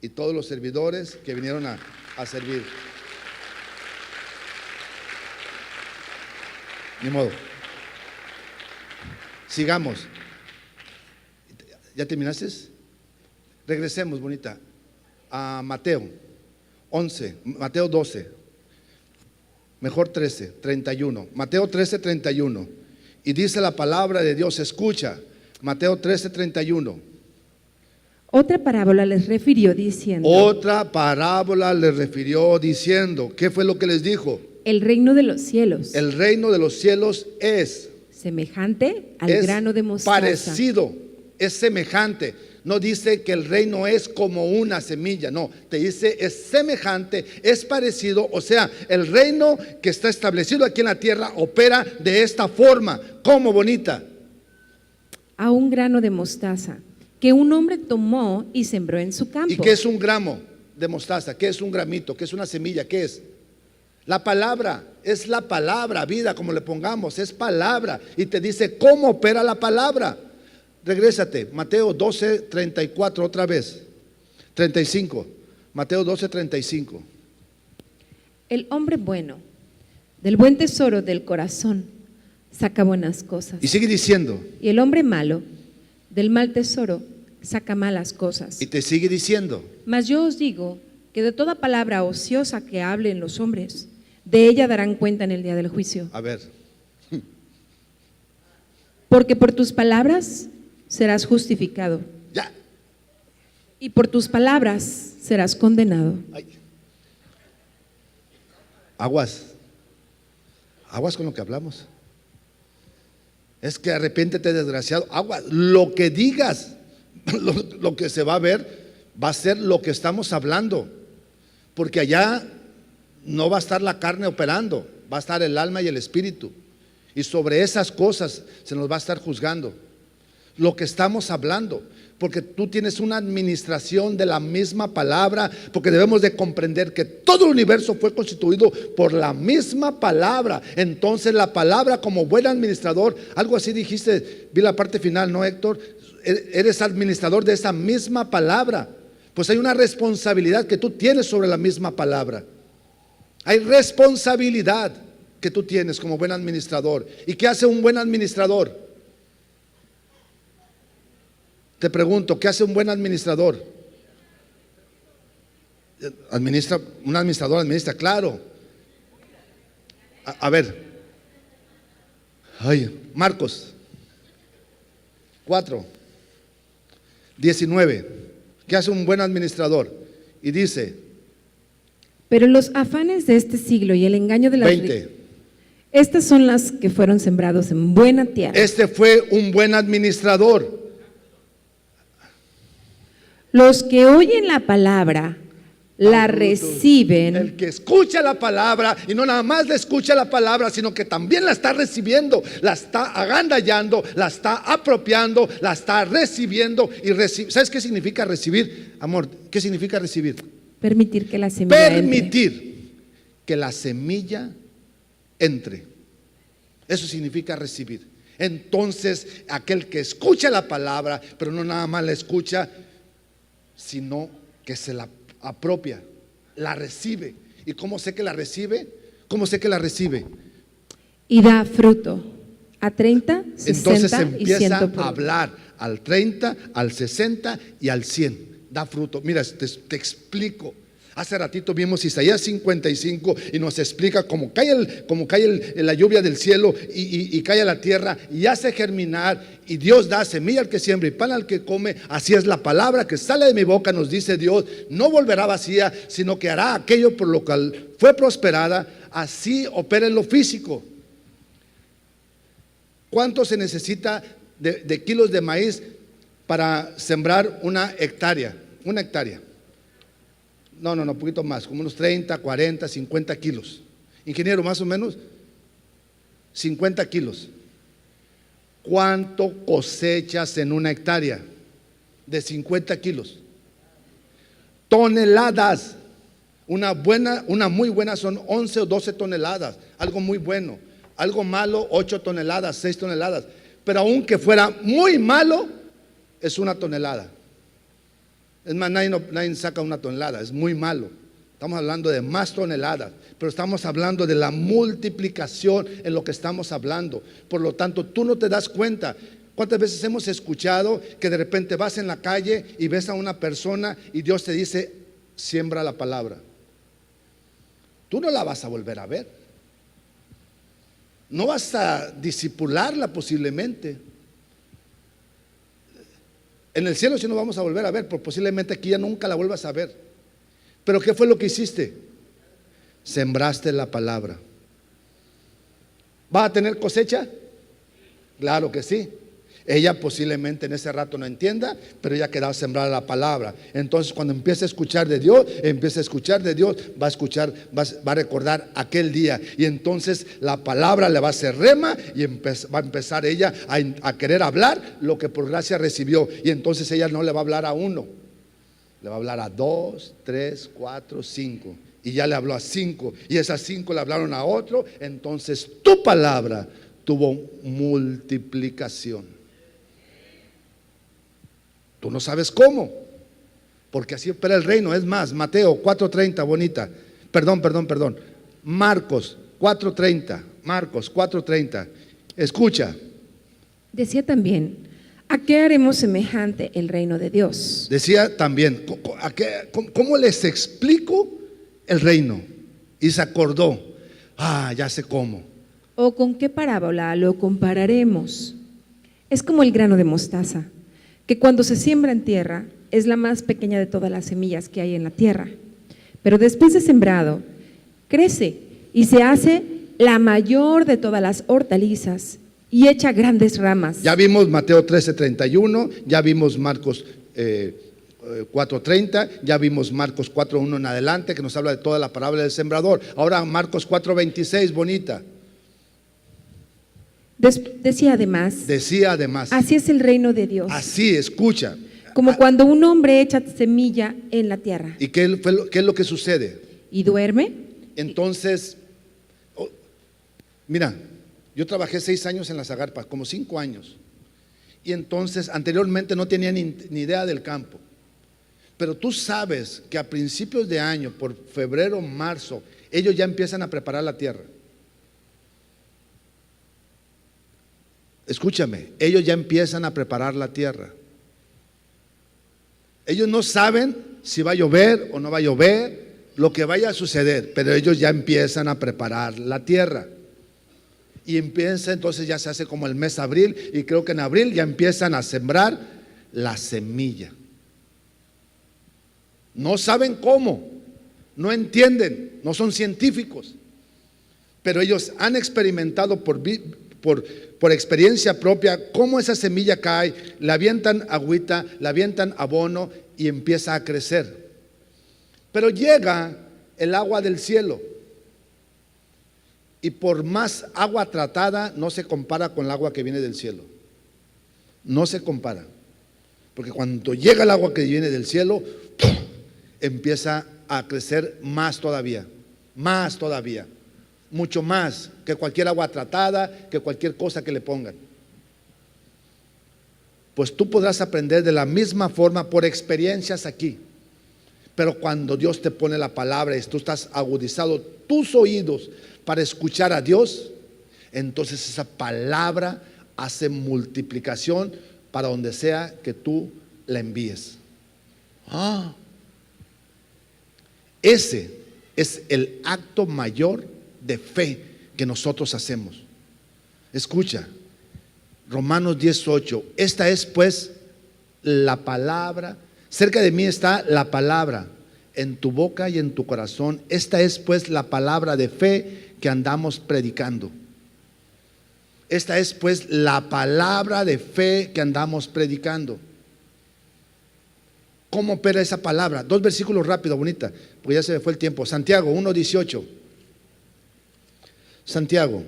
A: y todos los servidores que vinieron a servir. Ni modo. Sigamos. ¿Ya terminaste? Regresemos, bonita, a Mateo 11, Mateo 12. Mejor 13, 31. Mateo 13, 31. Y dice la palabra de Dios, escucha. Mateo 13, 31.
B: Otra parábola les refirió diciendo.
A: Otra parábola les refirió diciendo. ¿Qué fue lo que les dijo?
B: El reino de los cielos.
A: El reino de los cielos es
B: Semejante al
A: es
B: grano de mostaza.
A: parecido, es semejante. No dice que el reino es como una semilla, no, te dice es semejante, es parecido. O sea, el reino que está establecido aquí en la tierra opera de esta forma. ¿Cómo, bonita?
B: A un grano de mostaza que un hombre tomó y sembró en su campo.
A: ¿Y qué es un gramo de mostaza? ¿Qué es un gramito? ¿Qué es una semilla? ¿Qué es? La palabra, es la palabra, vida, como le pongamos, es palabra. Y te dice cómo opera la palabra. Regrésate, Mateo 12, 34 otra vez, 35, Mateo 12, 35.
B: El hombre bueno, del buen tesoro del corazón, saca buenas cosas.
A: Y sigue diciendo.
B: Y el hombre malo, del mal tesoro, saca malas cosas.
A: Y te sigue diciendo.
B: Mas yo os digo que de toda palabra ociosa que hablen los hombres, de ella darán cuenta en el día del juicio.
A: A ver.
B: Porque por tus palabras serás justificado.
A: Ya.
B: Y por tus palabras serás condenado.
A: Ay. Aguas. Aguas con lo que hablamos. Es que arrepiéntete, desgraciado. Aguas. Lo que digas, lo que se va a ver, va a ser lo que estamos hablando. Porque allá no va a estar la carne operando, va a estar el alma y el espíritu. Y sobre esas cosas se nos va a estar juzgando. Lo que estamos hablando, porque tú tienes una administración de la misma palabra, porque debemos de comprender que todo el universo fue constituido por la misma palabra. Entonces la palabra, como buen administrador, algo así dijiste, vi la parte final, ¿no, Héctor? Eres administrador de esa misma palabra. Pues hay una responsabilidad que tú tienes sobre la misma palabra. Hay responsabilidad que tú tienes como buen administrador. ¿Y qué hace un buen administrador? Te pregunto, ¿qué hace un buen administrador? Un administrador administra, claro. A ver. Ay, Marcos 4, 19. ¿Qué hace un buen administrador? Y dice.
B: Pero los afanes de este siglo y el engaño de las
A: 20.
B: Estas son las que fueron sembrados en buena tierra.
A: Este fue un buen administrador.
B: Los que oyen la palabra, la reciben.
A: El que escucha la palabra y no nada más le escucha la palabra, sino que también la está recibiendo, la está agandallando, la está apropiando, la está recibiendo y ¿sabes qué significa recibir? Amor, ¿qué significa recibir?
B: Permitir que la semilla
A: Permitir que la semilla entre. Eso significa recibir. Entonces, aquel que escucha la palabra, pero no nada más la escucha, sino que se la apropia, la recibe. ¿Y cómo sé que la recibe? ¿Cómo sé que la recibe?
B: Y da fruto a 30, 60
A: Entonces
B: y 100
A: empieza
B: por
A: a hablar al 30, al 60 y al 100. Da fruto. Mira, te explico. Hace ratito vimos Isaías 55 y nos explica cómo cae la lluvia del cielo y cae a la tierra y hace germinar, y Dios da semilla al que siembra y pan al que come. Así es la palabra que sale de mi boca, nos dice Dios, no volverá vacía, sino que hará aquello por lo cual fue prosperada. Así opera en lo físico. ¿Cuánto se necesita de kilos de maíz para sembrar una hectárea? Una hectárea. No, un poquito más, como unos 30, 40, 50 kilos. Ingeniero, más o menos 50 kilos. ¿Cuánto cosechas en una hectárea de 50 kilos? Toneladas. Una muy buena son 11 o 12 toneladas. Algo muy bueno. Algo malo, 8 toneladas, 6 toneladas. Pero aunque fuera muy malo, es una tonelada. Es más, nadie saca una tonelada, es muy malo. Estamos hablando de más toneladas, pero estamos hablando de la multiplicación en lo que estamos hablando. Por lo tanto, tú no te das cuenta. ¿Cuántas veces hemos escuchado que de repente vas en la calle y ves a una persona y Dios te dice, siembra la palabra? Tú no la vas a volver a ver. No vas a disipularla posiblemente. En el cielo sí nos vamos a volver a ver, pero posiblemente aquí ya nunca la vuelvas a ver. Pero ¿qué fue lo que hiciste? Sembraste la palabra. ¿Va a tener cosecha? Claro que sí. Ella posiblemente en ese rato no entienda, pero ella queda sembrada la palabra. Entonces cuando empiece a escuchar de Dios, va a escuchar, va a recordar aquel día. Y entonces la palabra le va a hacer rema y va a empezar ella a querer hablar lo que por gracia recibió. Y entonces ella no le va a hablar a uno, le va a hablar a 2, 3, 4, 5. Y ya le habló a 5. Y esas 5 le hablaron a otro. Entonces tu palabra tuvo multiplicación. Tú no sabes cómo, porque así opera el reino. Es más, Mateo 4:30, bonita. Perdón. Marcos 4:30. Escucha.
B: Decía también: ¿a qué haremos semejante el reino de Dios?
A: Decía también: ¿cómo les explico el reino? Y se acordó: ya sé cómo.
B: ¿O con qué parábola lo compararemos? Es como el grano de mostaza, que cuando se siembra en tierra es la más pequeña de todas las semillas que hay en la tierra, pero después de sembrado crece y se hace la mayor de todas las hortalizas y echa grandes ramas.
A: Ya vimos Mateo 13:31, ya vimos Marcos 4:30, ya vimos Marcos 4:1 en adelante, que nos habla de toda la parábola del sembrador. Ahora Marcos 4:26, bonita.
B: Decía además, así es el reino de Dios.
A: Así, escucha.
B: Como cuando un hombre echa semilla en la tierra.
A: ¿Y qué es lo que sucede?
B: ¿Y duerme?
A: Entonces, mira, yo trabajé 6 años en la Zagarpa, como 5 años. Y entonces, anteriormente no tenía ni idea del campo. Pero tú sabes que a principios de año, por febrero, marzo, ellos ya empiezan a preparar la tierra. Escúchame, ellos ya empiezan a preparar la tierra. Ellos no saben si va a llover o no va a llover, lo que vaya a suceder, pero ellos ya empiezan a preparar la tierra. Y empieza, entonces ya se hace como el mes abril, y creo que en abril ya empiezan a sembrar la semilla. No saben cómo, no entienden, no son científicos, pero ellos han experimentado por experiencia propia cómo esa semilla cae, le avientan agüita, le avientan abono y empieza a crecer. Pero llega el agua del cielo, y por más agua tratada no se compara con el agua que viene del cielo. No se compara, porque cuando llega el agua que viene del cielo, empieza a crecer más todavía, mucho más que cualquier agua tratada, que cualquier cosa que le pongan. Pues tú podrás aprender de la misma forma por experiencias aquí. Pero cuando Dios te pone la palabra y tú estás agudizado tus oídos para escuchar a Dios, entonces esa palabra hace multiplicación para donde sea que tú la envíes. Ese es el acto mayor de fe que nosotros hacemos. Escucha, Romanos 10:8. Esta es pues la palabra. Cerca de mí está la palabra, en tu boca y en tu corazón. Esta es pues la palabra de fe que andamos predicando. Esta es pues la palabra de fe que andamos predicando. ¿Cómo opera esa palabra? 2 versículos rápido, bonita, porque ya se me fue el tiempo. Santiago 1:18. Santiago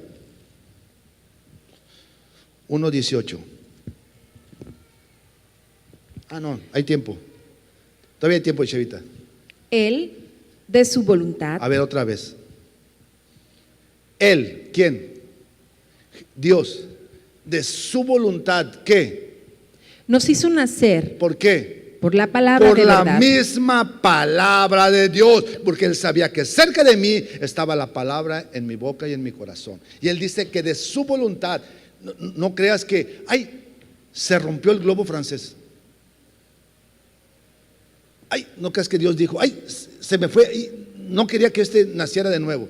A: 1:18. No, hay tiempo. Todavía hay tiempo, Chevita.
B: Él, de su voluntad.
A: A ver, otra vez. Él, ¿quién? Dios, de su voluntad, ¿qué?
B: Nos hizo nacer.
A: ¿Por qué?
B: Por la palabra
A: por
B: de
A: la
B: verdad.
A: Misma palabra de Dios, porque Él sabía que cerca de mí estaba la palabra en mi boca y en mi corazón. Y Él dice que de su voluntad. No creas que, se rompió el globo francés. No creas que Dios dijo, se me fue, no quería que naciera de nuevo.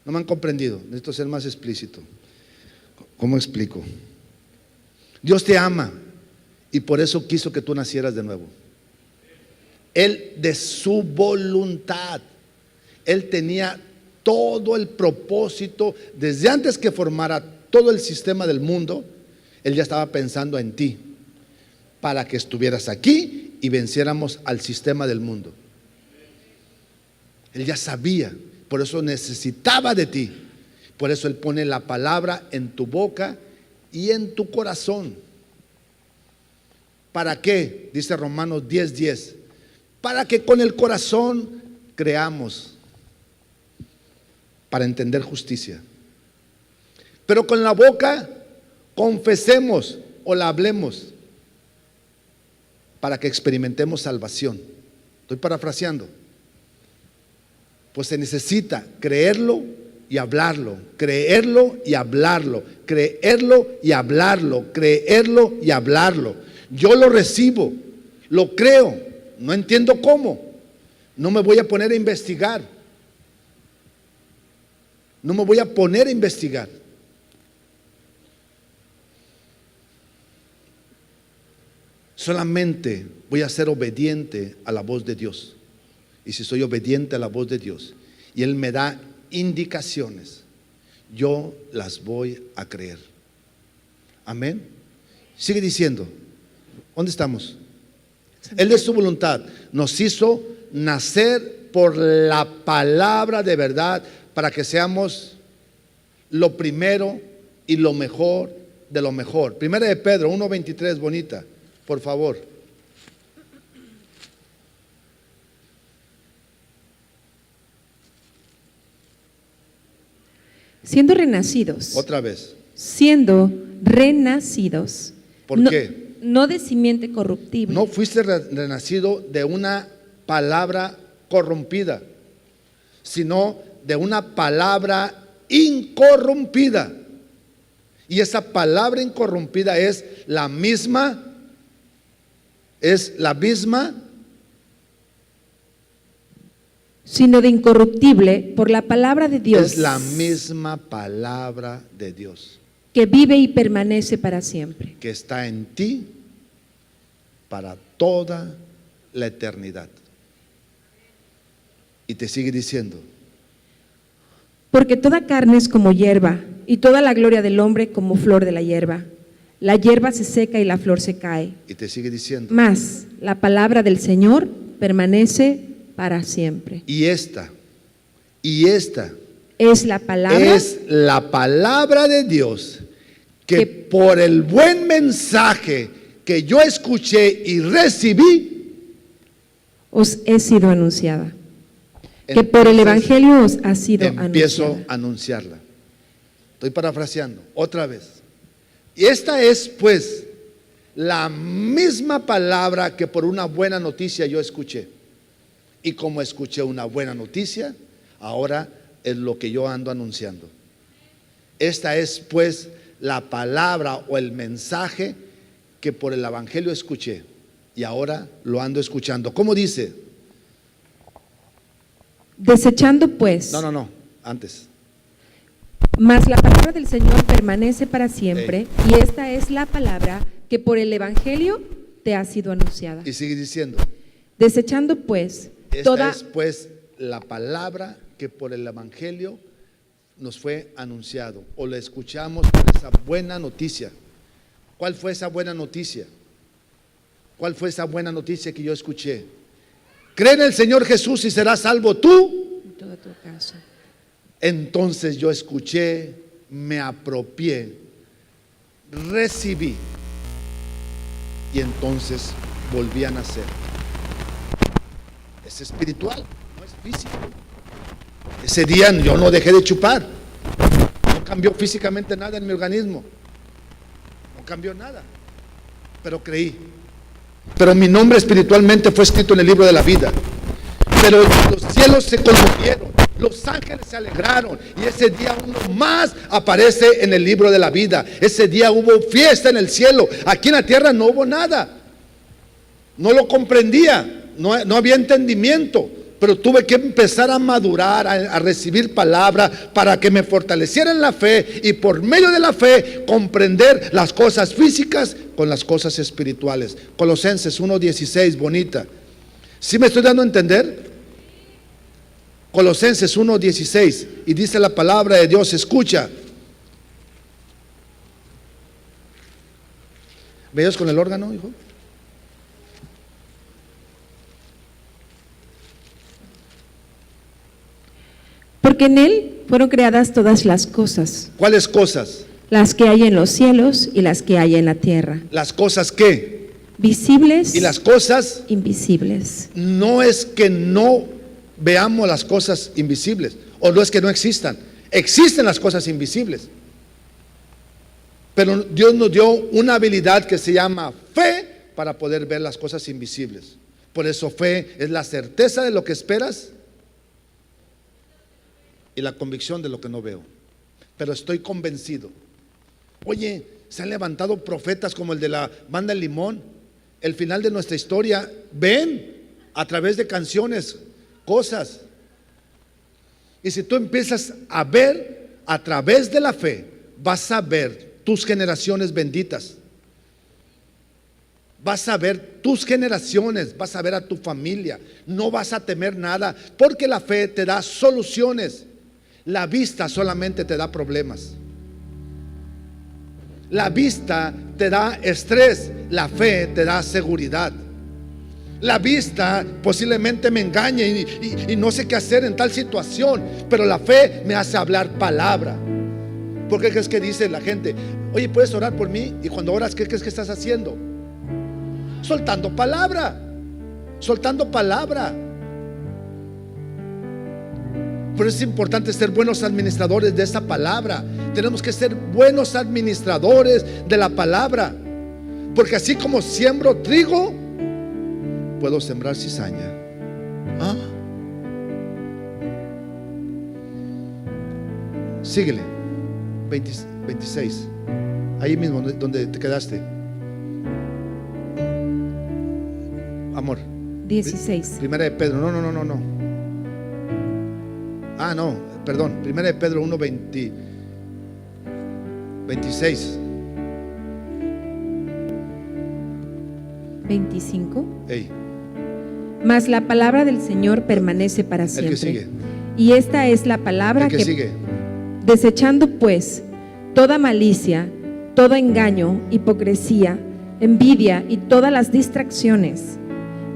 A: No me han comprendido, necesito ser más explícito. ¿Cómo explico? Dios te ama y por eso quiso que tú nacieras de nuevo. Él, de su voluntad, Él tenía todo el propósito, desde antes que formara todo el sistema del mundo, Él ya estaba pensando en ti, para que estuvieras aquí y venciéramos al sistema del mundo. Él ya sabía, por eso necesitaba de ti. Por eso Él pone la palabra en tu boca y en tu corazón. ¿Para qué? Dice Romanos 10:10. Para que con el corazón creamos, para entender justicia. Pero con la boca confesemos o la hablemos, para que experimentemos salvación. Estoy parafraseando. Pues se necesita creerlo y hablarlo, creerlo y hablarlo, creerlo y hablarlo, creerlo y hablarlo. Yo lo recibo, lo creo, no entiendo cómo. No me voy a poner a investigar. No me voy a poner a investigar. Solamente voy a ser obediente a la voz de Dios. Y si soy obediente a la voz de Dios y Él me da indicaciones, yo las voy a creer. Amén. Sigue diciendo. ¿Dónde estamos? Él de su voluntad nos hizo nacer por la palabra de verdad, para que seamos lo primero y lo mejor de lo mejor. Primera de Pedro 1:23, bonita, por favor.
B: Siendo renacidos.
A: Otra vez.
B: Siendo renacidos.
A: ¿Por qué?
B: No de simiente corruptible.
A: No fuiste renacido de una palabra corrompida, sino de una palabra incorrompida. Y esa palabra incorrompida es la misma,
B: sino de incorruptible por la palabra de Dios.
A: Es la misma palabra de Dios,
B: que vive y permanece para siempre,
A: que está en ti para toda la eternidad. Y te sigue diciendo.
B: Porque toda carne es como hierba, y toda la gloria del hombre como flor de la hierba. La hierba se seca y la flor se cae.
A: Y te sigue diciendo.
B: Mas la palabra del Señor permanece para siempre.
A: Y esta
B: es la
A: palabra de Dios, que por el buen mensaje que yo escuché y recibí,
B: os he sido anunciada.
A: Entonces,
B: que por el evangelio os ha sido
A: empiezo
B: anunciada.
A: a anunciarla. Estoy parafraseando otra vez. Y esta es pues la misma palabra que por una buena noticia yo escuché. Y como escuché una buena noticia, ahora es lo que yo ando anunciando. Esta es pues la palabra o el mensaje que por el evangelio escuché y ahora lo ando escuchando. ¿Cómo dice?
B: Desechando pues.
A: No, antes.
B: Mas la palabra del Señor permanece para siempre, y esta es la palabra que por el evangelio te ha sido anunciada.
A: Y sigue diciendo.
B: Desechando pues
A: Esta es pues la palabra que por el evangelio nos fue anunciado, o la escuchamos por esa buena noticia. ¿Cuál fue esa buena noticia? ¿Cuál fue esa buena noticia que yo escuché? Cree en el Señor Jesús y serás salvo tú
B: en toda tu casa.
A: Entonces yo escuché, me apropié, recibí y entonces volví a nacer. Es espiritual, no es físico. Ese día yo no dejé de chupar, no cambió físicamente nada en mi organismo, no cambió nada, pero creí. Pero mi nombre espiritualmente fue escrito en el libro de la vida. Pero los cielos se conmovieron, los ángeles se alegraron, y ese día uno más aparece en el libro de la vida. Ese día hubo fiesta en el cielo. Aquí en la tierra no hubo nada, no lo comprendía, no había entendimiento, pero tuve que empezar a madurar, a recibir palabra para que me fortaleciera en la fe y por medio de la fe comprender las cosas físicas con las cosas espirituales. Colosenses 1:16, bonita. ¿Sí me estoy dando a entender? Colosenses 1:16, y dice la palabra de Dios, escucha. ¿Veías con el órgano, hijo?
B: Porque en Él fueron creadas todas las cosas.
A: ¿Cuáles cosas?
B: Las que hay en los cielos y las que hay en la tierra.
A: ¿Las cosas qué?
B: Visibles
A: Y las cosas,
B: invisibles.
A: no es que no veamos las cosas invisibles, o no es que no existan. Existen las cosas invisibles. Pero Dios nos dio una habilidad que se llama fe para poder ver las cosas invisibles. Por eso fe es la certeza de lo que esperas y la convicción de lo que no veo. Pero estoy convencido. Oye, se han levantado profetas como el de la banda El Limón. El final de nuestra historia, ven a través de canciones cosas. Y si tú empiezas a ver a través de la fe, vas a ver tus generaciones benditas. Vas a ver tus generaciones, vas a ver a tu familia. No vas a temer nada, porque la fe te da soluciones. La vista solamente te da problemas. La vista te da estrés, la fe te da seguridad. La vista posiblemente me engañe y no sé qué hacer en tal situación, pero la fe me hace hablar palabra. ¿Por qué crees que dice la gente? Oye, ¿puedes orar por mí? Y cuando oras, ¿qué crees que estás haciendo? Soltando palabra. Soltando palabra. Pero es importante ser buenos administradores de esa palabra. Tenemos que ser buenos administradores de la palabra, porque así como siembro trigo, puedo sembrar cizaña. ¿Ah? Síguele. 26. Ahí mismo donde te quedaste. Amor.
B: 16.
A: Primera de Pedro. No. Ah, no, perdón. Primera de Pedro 1:26.
B: ¿25?
A: Ey.
B: Mas la palabra del Señor permanece para
A: El
B: siempre.
A: que sigue.
B: Y esta es la palabra
A: El que sigue.
B: desechando pues toda malicia, todo engaño, hipocresía, envidia y todas las distracciones,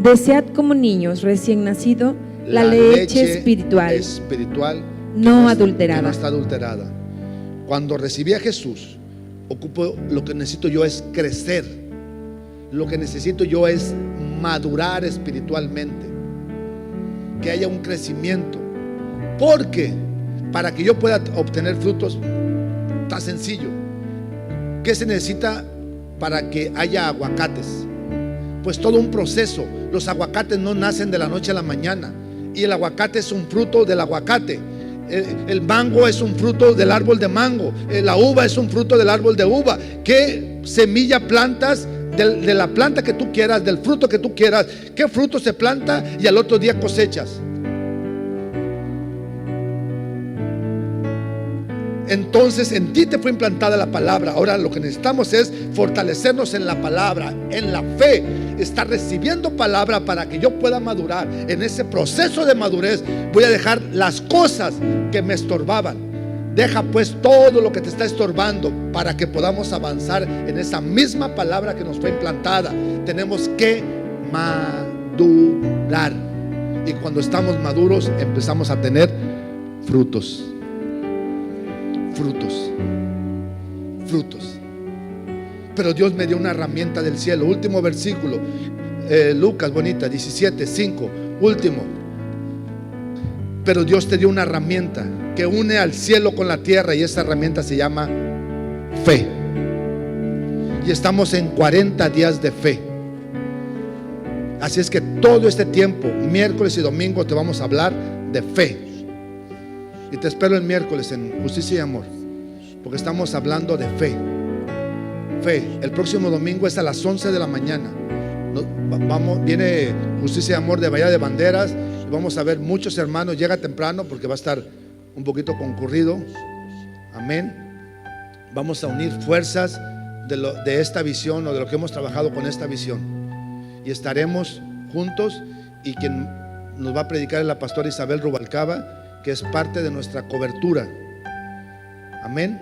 B: desead como niños recién nacidos la leche espiritual no adulterada.
A: Que no está adulterada. Cuando recibí a Jesús, lo que necesito yo es crecer. Lo que necesito yo es madurar espiritualmente. Que haya un crecimiento. Porque para que yo pueda obtener frutos, está sencillo. ¿Qué se necesita para que haya aguacates? Pues todo un proceso. Los aguacates no nacen de la noche a la mañana. Y el aguacate es un fruto del aguacate. El mango es un fruto del árbol de mango. La uva es un fruto del árbol de uva. ¿Qué semilla plantas? De la planta que tú quieras, del fruto que tú quieras. ¿Qué fruto se planta y al otro día cosechas? Entonces en ti te fue implantada la palabra. Ahora lo que necesitamos es fortalecernos en la palabra, en la fe, estar recibiendo palabra para que yo pueda madurar. En ese proceso de madurez voy a dejar las cosas que me estorbaban. Deja pues todo lo que te está estorbando para que podamos avanzar en esa misma palabra que nos fue implantada. Tenemos que madurar, y cuando estamos maduros empezamos a tener frutos. Pero Dios me dio una herramienta del cielo. Último versículo, Lucas, bonita, 17:5, último. Pero Dios te dio una herramienta que une al cielo con la tierra, y esa herramienta se llama fe. Y estamos en 40 días de fe. Así es que todo este tiempo, miércoles y domingo, te vamos a hablar de fe. Y te espero el miércoles en Justicia y Amor, porque estamos hablando de fe. Fe. El próximo domingo es a las 11 de la mañana. Viene Justicia y Amor de Bahía de Banderas, Vamos a ver muchos hermanos. Llega temprano porque va a estar un poquito concurrido. Amén. Vamos a unir fuerzas de esta visión, o de lo que hemos trabajado con esta visión, y estaremos juntos. Y quien nos va a predicar es la pastora Isabel Rubalcaba, que es parte de nuestra cobertura. Amén.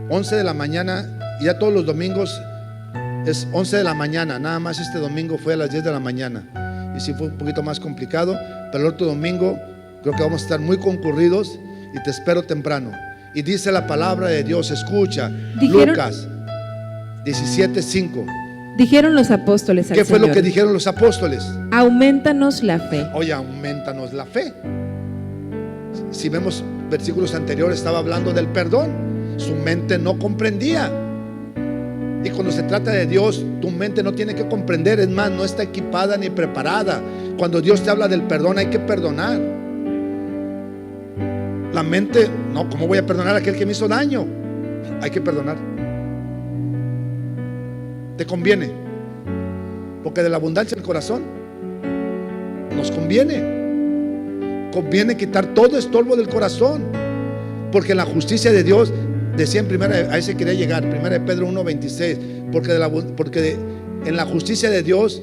A: 11 de la mañana, ya todos los domingos es 11 de la mañana. Nada más este domingo fue a las 10 de la mañana, y sí fue un poquito más complicado, pero el otro domingo creo que vamos a estar muy concurridos, y te espero temprano. Y dice la palabra de Dios, escucha, Lucas 17:5.
B: Dijeron los apóstoles al
A: ¿Qué fue
B: Señor?
A: lo que dijeron los apóstoles?
B: Aumentanos la fe.
A: Oye, aumentanos la fe. Si vemos versículos anteriores, estaba hablando del perdón. Su mente no comprendía. Y cuando se trata de Dios, tu mente no tiene que comprender. Es más, no está equipada ni preparada. Cuando Dios te habla del perdón, hay que perdonar. La mente, no, ¿cómo voy a perdonar a aquel que me hizo daño? Hay que perdonar. Te conviene, porque de la abundancia del corazón nos conviene quitar todo estorbo del corazón, porque en la justicia de Dios, decía en primera, a ese quería llegar, 1 Pedro 1:26, porque en la justicia de Dios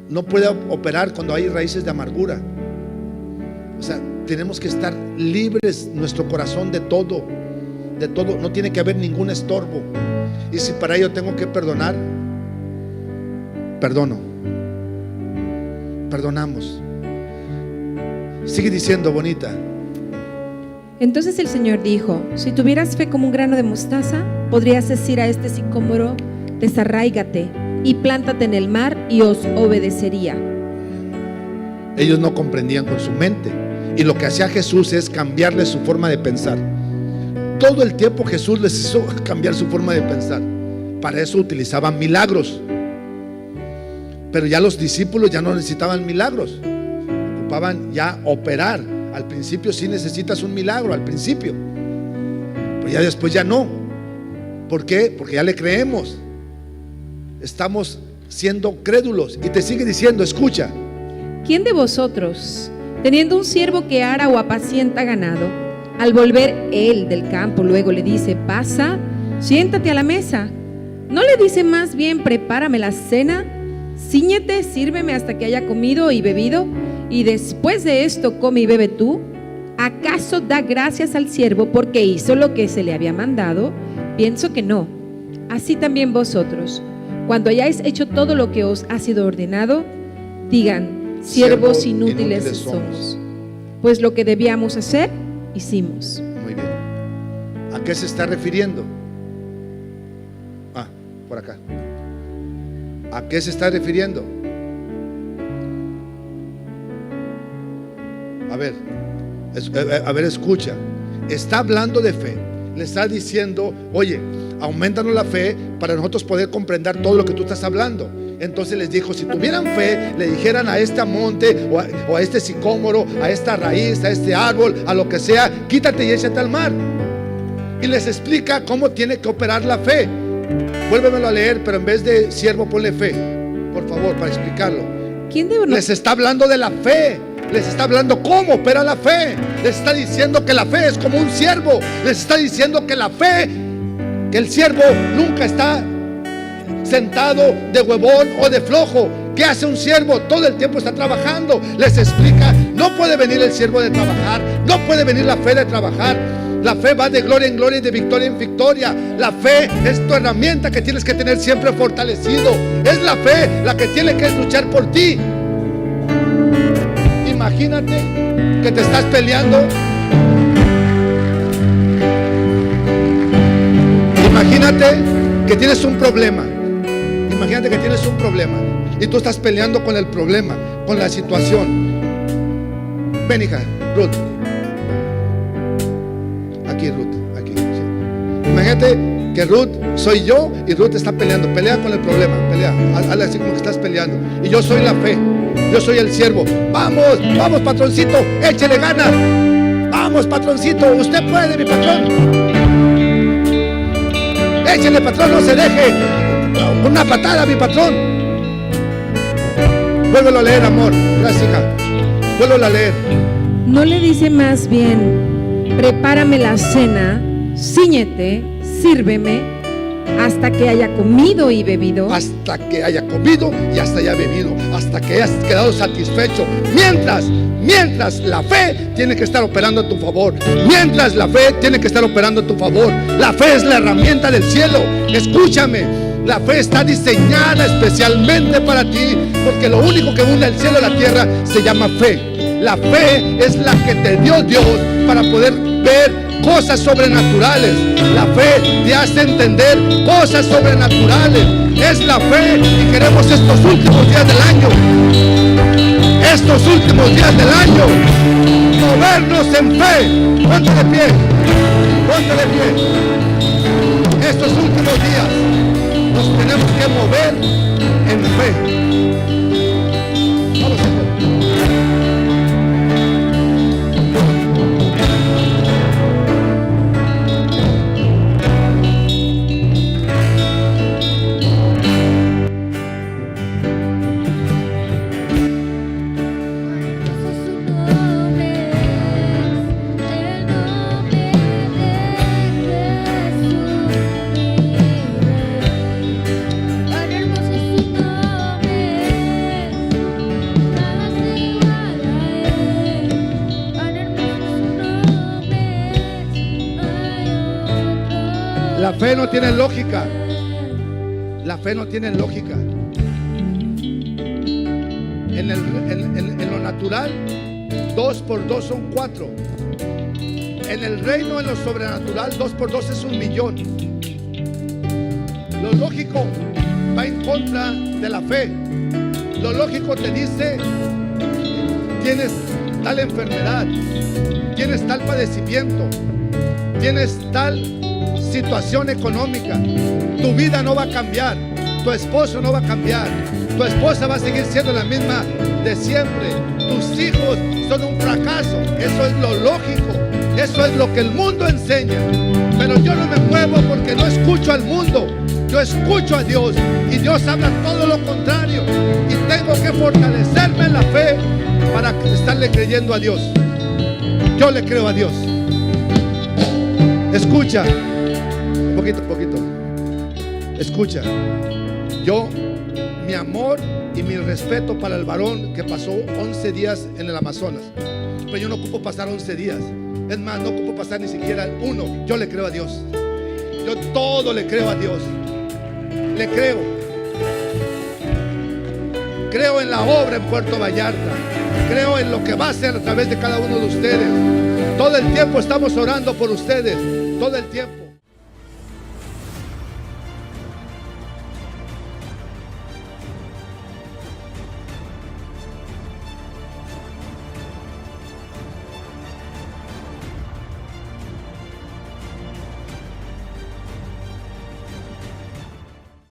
A: no puede operar cuando hay raíces de amargura. O sea, tenemos que estar libres nuestro corazón de todo, no tiene que haber ningún estorbo. Y si para ello tengo que perdonar, perdonamos. Sigue diciendo, bonita.
B: Entonces el Señor dijo: si tuvieras fe como un grano de mostaza, podrías decir a este sicómoro: desarráigate y plántate en el mar, y os obedecería.
A: Ellos no comprendían con su mente, y lo que hacía Jesús es cambiarles su forma de pensar. Todo el tiempo Jesús les hizo cambiar su forma de pensar. Para eso utilizaban milagros. Pero ya los discípulos ya no necesitaban milagros, ocupaban ya operar. Al principio sí necesitas un milagro, al principio, pero ya después ya no. ¿Por qué? Porque ya le creemos. Estamos siendo crédulos. Y te sigue diciendo, escucha:
B: ¿quién de vosotros, teniendo un siervo que ara o apacienta ganado, al volver él del campo luego le dice: pasa, siéntate a la mesa? ¿No le dice más bien: prepárame la cena, cíñete, sírveme hasta que haya comido y bebido, y después de esto come y bebe tú? ¿Acaso da gracias al siervo porque hizo lo que se le había mandado? Pienso que no. Así también vosotros, cuando hayáis hecho todo lo que os ha sido ordenado, digan: siervos inútiles somos, pues lo que debíamos hacer, hicimos.
A: Muy bien. ¿A qué se está refiriendo? Por acá. ¿A qué se está refiriendo? A ver, escucha. Está hablando de fe. Le está diciendo: oye, aumentanos la fe para nosotros poder comprender todo lo que tú estás hablando. Entonces les dijo: si tuvieran fe, le dijeran a este monte o a este sicómoro, a esta raíz, a este árbol, a lo que sea, quítate y échate al mar. Y les explica cómo tiene que operar la fe. Vuélvemelo a leer, pero en vez de siervo ponle fe, por favor, para explicarlo. Les está hablando de la fe. Les está hablando cómo opera la fe. Les está diciendo que la fe es como un siervo. Les está diciendo que la fe, que el siervo nunca está sentado de huevón o de flojo. ¿Qué hace un siervo? Todo el tiempo está trabajando. Les explica: no puede venir el siervo de trabajar, no puede venir la fe de trabajar. La fe va de gloria en gloria y de victoria en victoria. La fe es tu herramienta que tienes que tener siempre fortalecido. Es la fe la que tiene que luchar por ti. Imagínate que te estás peleando. Imagínate que tienes un problema. Imagínate que tienes un problema y tú estás peleando con el problema, con la situación. Ven, hija, Ruth. Aquí, Ruth, aquí. Sí. Imagínate que Ruth soy yo y Ruth está peleando. Pelea con el problema, pelea. Hazle así como que estás peleando. Y yo soy la fe. Yo soy el siervo. Vamos, vamos, patroncito, échele ganas. Vamos, patroncito, usted puede, mi patrón. Échele, patrón, no se deje. Una patada, mi patrón. Vuélvelo a leer, amor. Gracias, hija. Vuelvo a leer.
B: ¿No le dice más bien, prepárame la cena, cíñete, sírveme, hasta que haya comido y bebido?
A: Hasta que haya comido y hasta haya bebido, hasta que hayas quedado satisfecho. Mientras la fe tiene que estar operando a tu favor. Mientras la fe tiene que estar operando a tu favor. La fe es la herramienta del cielo. Escúchame, la fe está diseñada especialmente para ti, porque lo único que une el cielo y la tierra se llama fe. La fe es la que te dio Dios para poder ver cosas sobrenaturales. La fe te hace entender cosas sobrenaturales. Es la fe, y queremos estos últimos días del año, movernos en fe. Ponte de pie. Estos últimos días nos tenemos que mover en fe. Vamos, Señor. La fe no tiene lógica. La fe no tiene lógica. En lo natural, 2 por 2 son 4. En el reino, en lo sobrenatural, 2 por 2 es 1,000,000. Lo lógico va en contra de la fe. Lo lógico te dice: tienes tal enfermedad, tienes tal padecimiento, tienes tal situación económica, tu vida no va a cambiar, tu esposo no va a cambiar, tu esposa va a seguir siendo la misma de siempre, tus hijos son un fracaso. Eso es lo lógico, eso es lo que el mundo enseña. Pero yo no me muevo porque no escucho al mundo, yo escucho a Dios, y Dios habla todo lo contrario, y tengo que fortalecerme en la fe para estarle creyendo a Dios. Yo le creo a Dios. Escucha, poquito. Escucha, mi amor y mi respeto para el varón que pasó 11 días en el Amazonas, pero yo no ocupo pasar 11 días. Es más, no ocupo pasar ni siquiera uno. Yo le creo a Dios. Yo todo le creo a Dios. Le creo. Creo en la obra en Puerto Vallarta. Creo en lo que va a hacer a través de cada uno de ustedes. Todo el tiempo estamos orando por ustedes. Todo el tiempo.